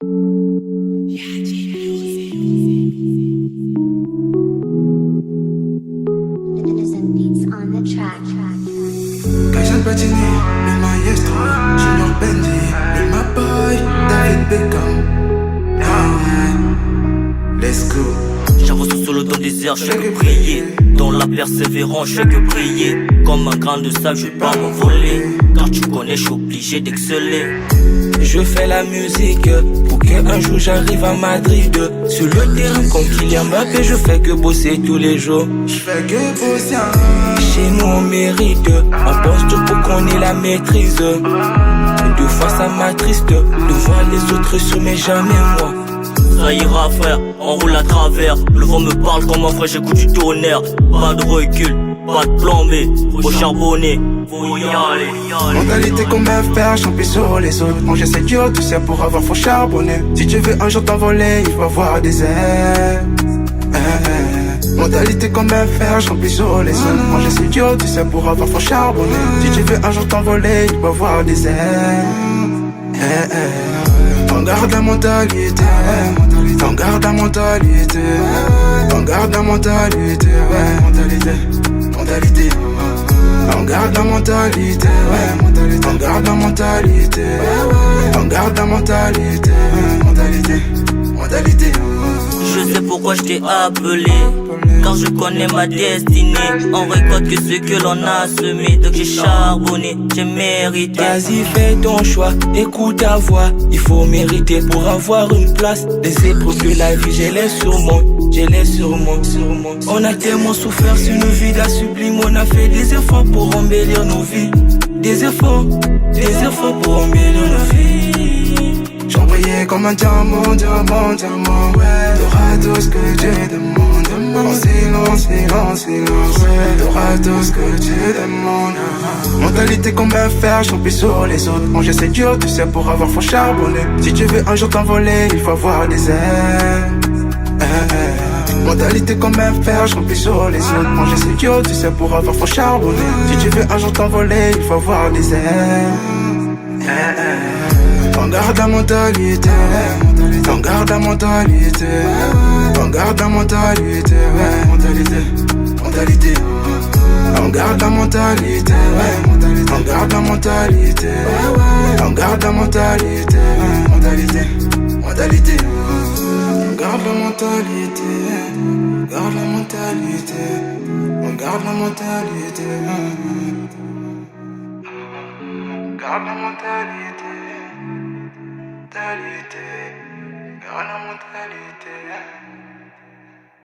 Innocent beats on the track. Kaisan Patini, il maestro, Junior Bendy, il my boy, David Beckham. Let's go. J'avance sur le dans le désert, je fais que prier. Dans la persévérance, je fais que prier. Comme un grain de sable, je vais pas m'envoler. Car tu connais, je suis obligé d'exceller. Je fais la musique pour qu'un jour j'arrive à Madrid. Sur le terrain comme Kylian Mbappé, je fais que bosser tous les jours. Je fais que bosser. Chez nous on mérite, on pense tout pour qu'on ait la maîtrise. Deux fois ça m'attriste de voir les autres sur mais jamais moi. Ça ira frère, on roule à travers. Le vent me parle comme un frère, j'écoute du tonnerre. Pas de recul, pas de plan B. Faut charbonner, faut y aller. Mentalité comme un fer, champi sur les autres. Manger c'est dur, tout ça pour avoir faut charbonner. Si tu veux un jour t'envoler, il faut avoir des ailes. Mentalité comme un fer, champi sur les autres. Manger c'est dur, tout ça pour avoir faut charbonner. Si tu veux un jour t'envoler, il faut avoir des ailes. On garde la mentalité, on garde la mentalité, on garde la mentalité, mentalité. On garde la mentalité, on garde la mentalité, on garde la mentalité, mentalité. Je sais pourquoi je t'ai appelé, car je connais ma destinée. On récolte que ce que l'on a semé. Donc j'ai charbonné, j'ai mérité. Vas-y fais ton choix, écoute ta voix. Il faut mériter pour avoir une place. Les épreuves de la vie, j'ai les surmonte, j'ai les surmonte. On a tellement souffert sur nos vies, la sublime. On a fait des efforts pour embellir nos vies. Des efforts pour embellir nos vies. J'en brillais comme un diamant, diamant, diamant, ouais. T'auras tout ce que tu demandes, en silence, silence, silence, ouais. T'auras tout ce que tu demandes. Mentalité comme un fer, champi sur les autres. Manger c'est dur, tu sais pour avoir faut charbonner. Si tu veux un jour t'envoler, il faut avoir des ailes. Mentalité comme un fer, champi sur les autres. Manger c'est dur, tu sais pour avoir faut charbonner. Si tu veux un jour t'envoler, il faut avoir des ailes. On garde la mentalité, on garde la mentalité, on garde la mentalité, mentalité. On garde la mentalité, on garde la mentalité, on garde la mentalité, mentalité. On garde la mentalité, on garde la mentalité, on garde la mentalité, on garde la mentalité. Mentalité, garde la mentalité.